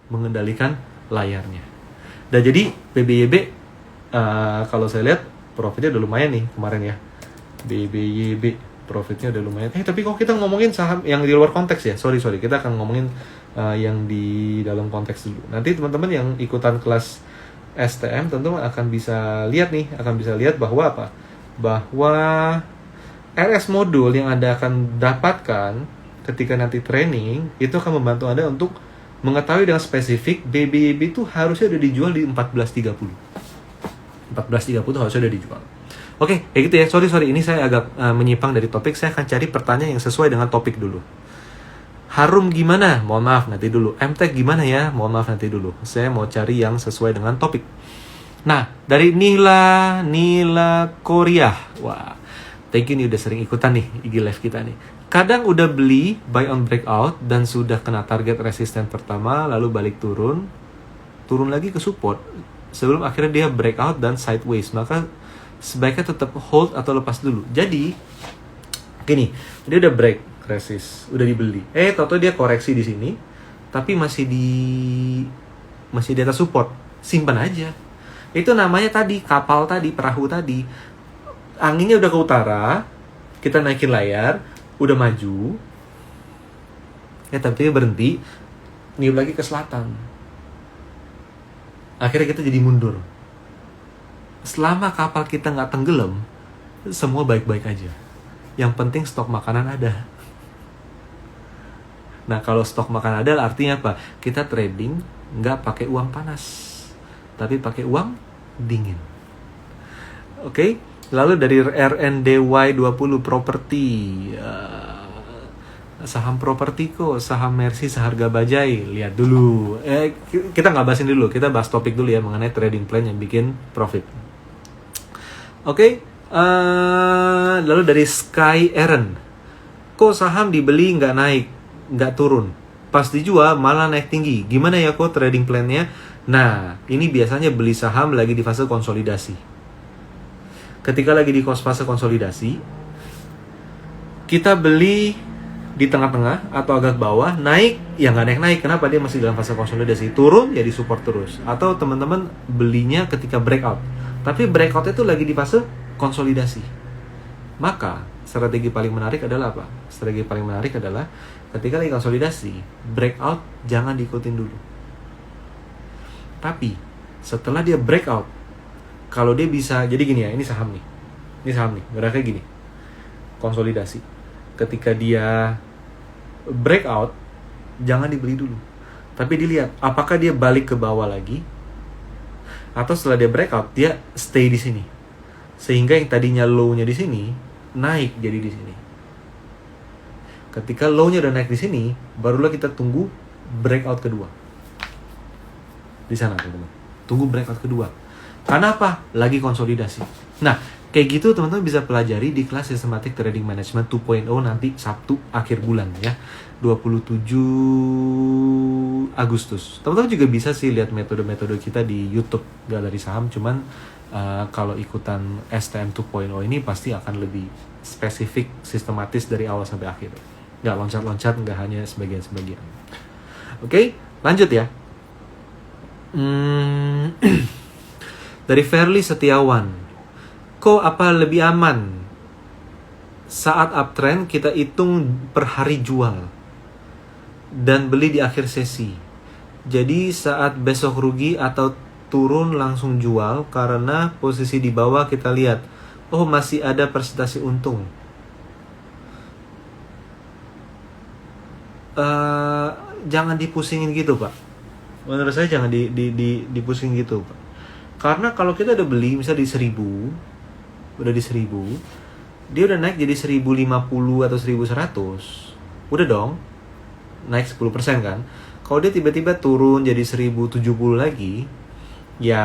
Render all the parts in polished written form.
mengendalikan layarnya. Dan jadi BBYB kalau saya lihat profitnya udah lumayan nih kemarin ya. BBYB profitnya udah lumayan. Tapi kok kita ngomongin saham yang di luar konteks ya? Sorry, kita akan ngomongin yang di dalam konteks dulu. Nanti teman-teman yang ikutan kelas STM tentu akan bisa lihat bahwa apa? Bahwa RS modul yang Anda akan dapatkan ketika nanti training itu akan membantu Anda untuk mengetahui dengan spesifik BBYB itu harusnya udah dijual di 14.30. 14.30 harusnya udah dijual. Oke, kayak gitu ya. Sorry, ini saya agak menyimpang dari topik. Saya akan cari pertanyaan yang sesuai dengan topik dulu. Harum gimana? Mohon maaf, nanti dulu. MTech gimana ya? Mohon maaf, nanti dulu. Saya mau cari yang sesuai dengan topik. Nah, dari Nila Korea. Wah, thank you nih udah sering ikutan nih IG live kita nih. Kadang udah beli buy on breakout dan sudah kena target resisten pertama, lalu balik turun lagi ke support sebelum akhirnya dia breakout dan sideways. Maka sebaiknya tetap hold atau lepas dulu. Jadi gini, dia udah break resist, udah dibeli. Tahu-tahu dia koreksi di sini, tapi masih di atas support. Simpan aja. Itu namanya tadi kapal tadi, perahu tadi. Anginnya udah ke utara, kita naikin layar, udah maju. Tapi dia berhenti, niup lagi ke selatan. Akhirnya kita jadi mundur. Selama kapal kita nggak tenggelam, semua baik-baik aja. Yang penting stok makanan ada. Nah, kalau stok makanan ada artinya apa? Kita trading nggak pakai uang panas, tapi pakai uang dingin. Oke? Lalu dari RNDY20 properti, saham properti kok, saham Mercy seharga bajai. Lihat dulu. Kita nggak bahasin dulu, kita bahas topik dulu ya mengenai trading plan yang bikin profit. Oke? Lalu dari Sky Aaron, kok saham dibeli nggak naik, nggak turun, pas dijual malah naik tinggi, gimana ya kok trading plan-nya? Nah, ini biasanya beli saham lagi di fase konsolidasi. Ketika lagi di fase konsolidasi, kita beli di tengah-tengah atau agak bawah, naik ya nggak naik. Kenapa? Dia masih dalam fase konsolidasi. Turun ya di support terus. Atau teman-teman belinya ketika breakout, tapi breakout itu lagi di fase konsolidasi. Maka strategi paling menarik adalah apa? Strategi paling menarik adalah ketika lagi konsolidasi, breakout jangan diikutin dulu. Tapi setelah dia breakout, kalau dia bisa, jadi gini ya, ini saham nih, geraknya gini, konsolidasi. Ketika dia breakout, jangan dibeli dulu, tapi dilihat apakah dia balik ke bawah lagi, atau setelah dia breakout dia stay di sini, sehingga yang tadinya low-nya di sini naik jadi di sini. Ketika low-nya udah naik di sini, barulah kita tunggu breakout kedua. Di sana teman-teman, tunggu breakout kedua. Karena apa? Lagi konsolidasi. Nah, kayak gitu teman-teman bisa pelajari di kelas Systematic Trading Management 2.0 nanti Sabtu akhir bulan ya, 27 Agustus. Teman-teman juga bisa sih lihat metode-metode kita di YouTube Galeri Saham. Cuman kalau ikutan STM 2.0 ini pasti akan lebih spesifik, sistematis dari awal sampai akhir. Nggak loncat-loncat, nggak hanya sebagian-sebagian. Oke, lanjut ya. Dari Fairly Setiawan, kok apa lebih aman saat uptrend kita hitung per hari jual dan beli di akhir sesi, jadi saat besok rugi atau turun langsung jual karena posisi di bawah kita lihat masih ada persentase untung? Jangan dipusingin gitu Pak, menurut saya jangan dipusingin gitu Pak. Karena kalau kita udah beli misalnya di 1000, udah di 1000, dia udah naik jadi 1050 atau 1100, udah dong naik 10% kan. Kalau dia tiba-tiba turun jadi 1070 lagi, ya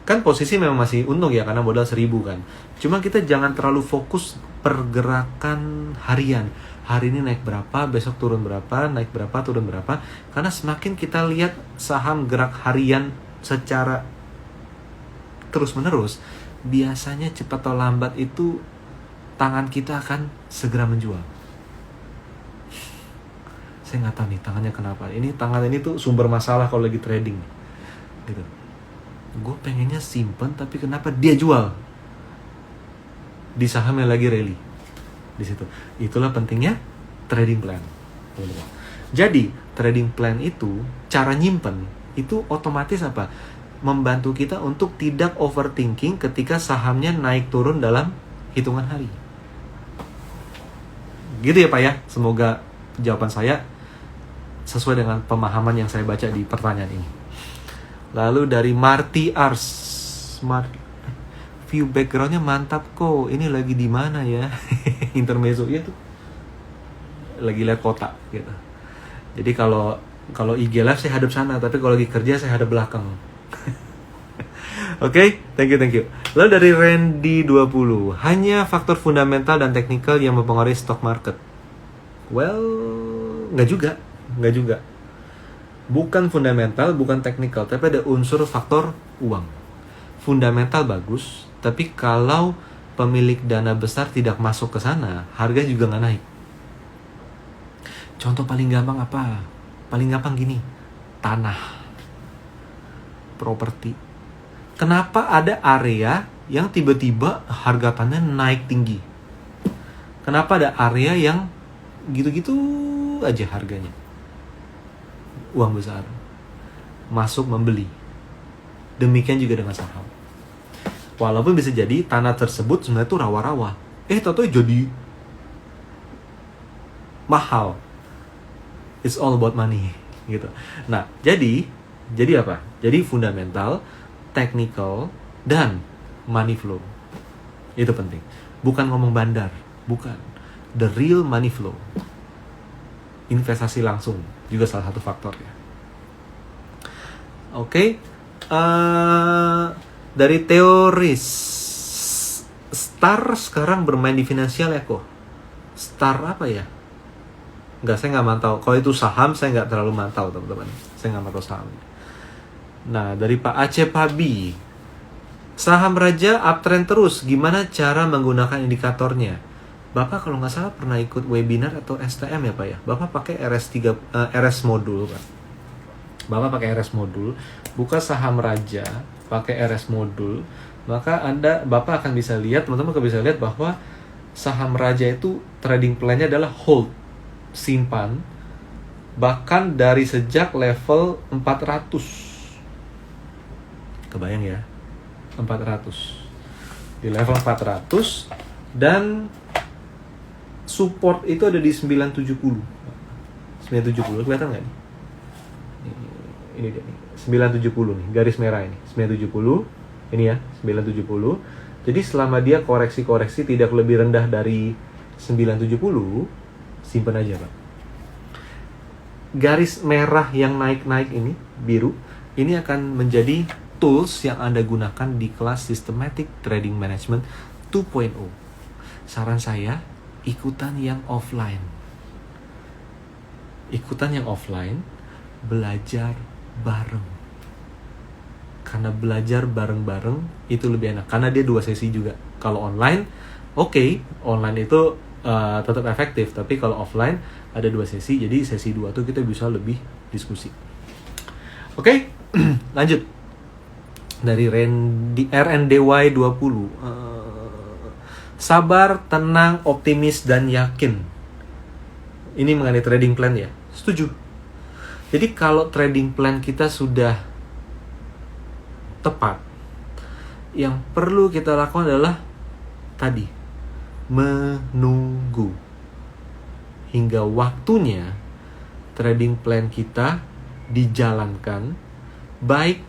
kan posisi memang masih untung ya karena modal 1000 kan. Cuma kita jangan terlalu fokus pergerakan harian. Hari ini naik berapa, besok turun berapa, naik berapa, turun berapa. Karena semakin kita lihat saham gerak harian secara terus-menerus, biasanya cepat atau lambat itu tangan kita akan segera menjual. saya nggak tahu nih tangannya kenapa. Ini tangan ini tuh sumber masalah kalau lagi trading gitu. Gue pengennya simpen, tapi kenapa dia jual di saham yang lagi rally di situ. Itulah pentingnya trading plan. Jadi trading plan itu, cara nyimpen itu otomatis apa? Membantu kita untuk tidak overthinking ketika sahamnya naik turun dalam hitungan hari. Gitu ya Pak ya. Semoga jawaban saya sesuai dengan pemahaman yang saya baca di pertanyaan ini. Lalu dari Marty Ars, view backgroundnya mantap kok. Ini lagi di mana ya? Intermezzo ya tuh. Lagi lihat kotak gitu. Jadi kalau IG live saya hadap sana, tapi kalau lagi kerja saya hadap belakang. Oke, thank you. Lalu dari Randy 20, hanya faktor fundamental dan teknikal yang mempengaruhi stock market. Well, nggak juga. Bukan fundamental, bukan teknikal, tapi ada unsur faktor uang. Fundamental bagus, tapi kalau pemilik dana besar tidak masuk ke sana, harga juga nggak naik. Contoh paling gampang apa? Paling gampang gini, tanah, properti. Kenapa ada area yang tiba-tiba harga tanah naik tinggi? Kenapa ada area yang gitu-gitu aja harganya? Uang besar masuk membeli. Demikian juga dengan saham. Walaupun bisa jadi tanah tersebut sebenarnya itu rawa-rawa. Tahu-tahu jadi mahal. It's all about money gitu. Nah, jadi apa? Jadi fundamental, technical, dan money flow. Itu penting. Bukan ngomong bandar, bukan. The real money flow. Investasi langsung juga salah satu faktornya. Oke. Dari teoris, Star sekarang bermain di finansial ya kok. Star apa ya? Saya nggak mantau. Kalau itu saham, saya nggak terlalu mantau, teman-teman. Saya nggak mantau saham. Nah, dari Pak Aceh Pabi, saham raja uptrend terus. Gimana cara menggunakan indikatornya? Bapak kalau nggak salah pernah ikut webinar atau STM ya Pak ya? Bapak pakai RS modul Pak. Bapak pakai RS modul, buka saham raja, pakai RS modul, maka Bapak akan bisa lihat, teman-teman akan bisa lihat bahwa saham raja itu trading plan-nya adalah hold, simpan, bahkan dari sejak level 400. Kebayang ya, 400. Di level 400 dan support itu ada di 970. 970 kelihatan nggak nih? Ini dia nih, 970 nih, garis merah ini, 970. Ini ya, 970. Jadi selama dia koreksi-koreksi tidak lebih rendah dari 970, simpan aja Pak. Garis merah yang naik-naik ini, biru, ini akan menjadi tools yang Anda gunakan di kelas Systematic Trading Management 2.0. Saran saya, ikutan yang offline. Belajar bareng. Karena belajar bareng-bareng itu lebih enak. Karena dia 2 sesi juga. Kalau online, online itu tetap efektif. Tapi kalau offline, ada 2 sesi. Jadi sesi 2 tuh kita bisa lebih diskusi. Lanjut. Dari RNDY 20, sabar, tenang, optimis, dan yakin. Ini mengenai trading plan ya. Setuju. Jadi kalau trading plan kita sudah tepat, yang perlu kita lakukan adalah tadi, menunggu hingga waktunya trading plan kita dijalankan, baik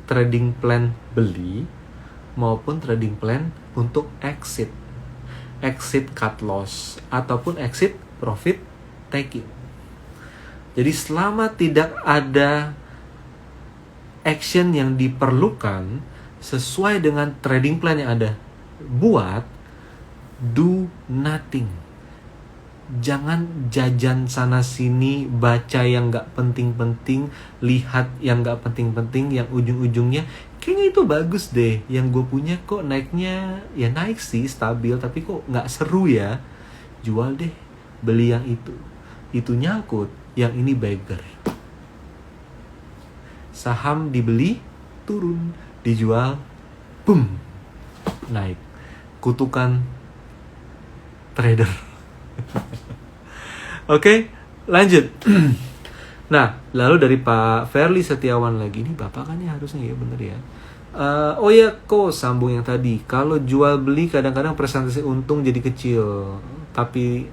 trading plan beli maupun trading plan untuk exit cut loss ataupun exit profit taking. Jadi selama tidak ada action yang diperlukan sesuai dengan trading plan yang ada buat, do nothing. Jangan jajan sana sini, baca yang gak penting-penting, lihat yang gak penting-penting, yang ujung-ujungnya kayaknya itu bagus deh, yang gue punya kok naiknya, ya naik sih stabil, tapi kok gak seru ya, jual deh, beli yang itu nyangkut Yang ini beggar. Saham dibeli, turun, dijual, boom, naik. Kutukan trader. Oke, lanjut. Nah, lalu dari Pak Ferli Setiawan lagi, ini Bapak kan ya harusnya ya, bener ya. Oh ya, kok sambung yang tadi. Kalau jual beli kadang-kadang persentase untung jadi kecil, tapi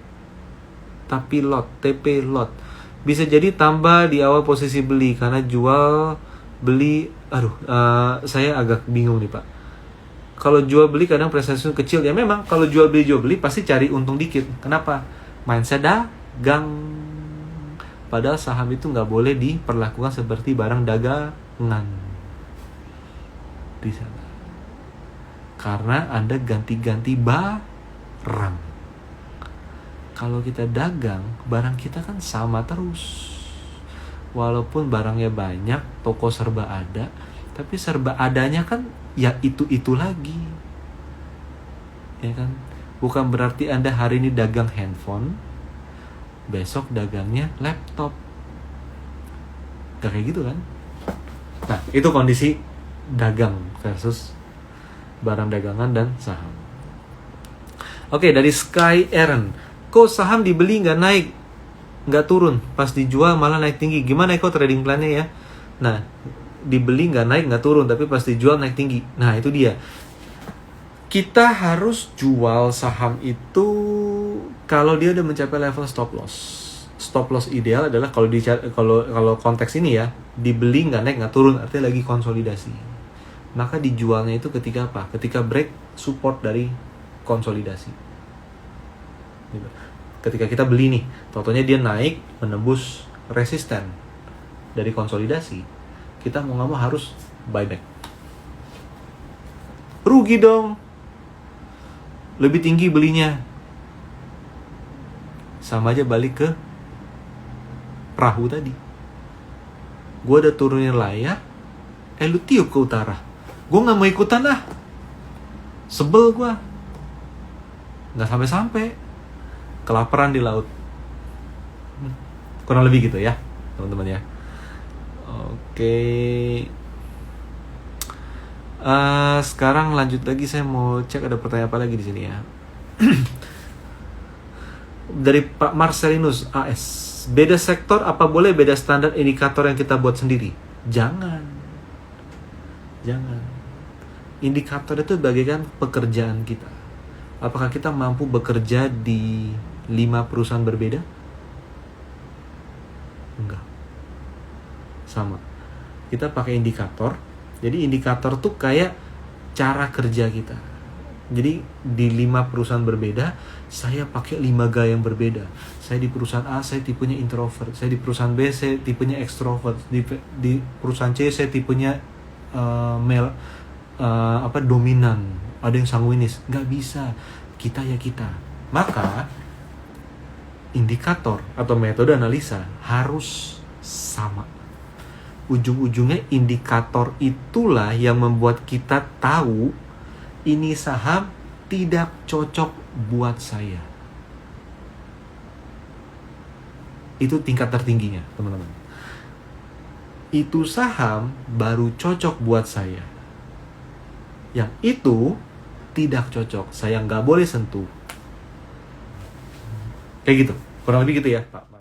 lot, TP lot. Bisa jadi tambah di awal posisi beli karena jual beli. Saya agak bingung nih Pak. Kalau jual beli kadang persentase kecil, ya memang kalau jual beli pasti cari untung dikit. Kenapa? Mindset dagang. Padahal saham itu nggak boleh diperlakukan seperti barang dagangan di sana. Karena Anda ganti-ganti barang. Kalau kita dagang, barang kita kan sama terus. Walaupun barangnya banyak, toko serba ada, tapi serba adanya kan ya itu lagi. Ya kan? Bukan berarti Anda hari ini dagang handphone, besok dagangnya laptop. Gak kayak gitu kan? Nah, itu kondisi dagang versus barang dagangan dan saham. Oke, dari Sky Aaron. Kok saham dibeli nggak naik, nggak turun, pas dijual malah naik tinggi? Gimana kok trading plannya ya? Nah, dibeli nggak naik nggak turun, tapi pas dijual naik tinggi. Nah, itu dia. Kita harus jual saham itu kalau dia udah mencapai level stop loss. Stop loss ideal adalah kalau konteks ini ya, dibeli nggak naik nggak turun, artinya lagi konsolidasi. Maka dijualnya itu ketika apa? Ketika break support dari konsolidasi. Ketika kita beli nih, totalnya dia naik menembus resisten dari konsolidasi, kita mau nggak mau harus buyback. Rugi dong, lebih tinggi belinya, sama aja balik ke perahu tadi. Gue udah turunin layar, lu tiup ke utara. Gue nggak mau ikutan lah, sebel gue, nggak sampai kelaparan di laut. Kurang lebih gitu ya teman-teman ya. Oke. Sekarang lanjut lagi, saya mau cek ada pertanyaan apa lagi di sini ya. Dari Pak Marcelinus AS. Beda sektor apa boleh beda standar indikator yang kita buat sendiri? Jangan. Indikator itu bagaikan pekerjaan kita. Apakah kita mampu bekerja di 5 perusahaan berbeda? Enggak. Sama. Kita pakai indikator. Jadi indikator tuh kayak cara kerja kita. Jadi di 5 perusahaan berbeda, saya pakai 5 gaya yang berbeda. Saya di perusahaan A, saya tipenya introvert. Saya di perusahaan B, saya tipenya extrovert. Di perusahaan C, saya tipenya dominan. Ada yang sanguinis. Nggak bisa. Kita ya kita. Maka indikator atau metode analisa harus sama. Ujung-ujungnya indikator itulah yang membuat kita tahu ini saham tidak cocok buat saya. Itu tingkat tertingginya, teman-teman. Itu saham baru cocok buat saya. Yang itu tidak cocok, saya nggak boleh sentuh. Kayak gitu, kurang lebih gitu ya Pak.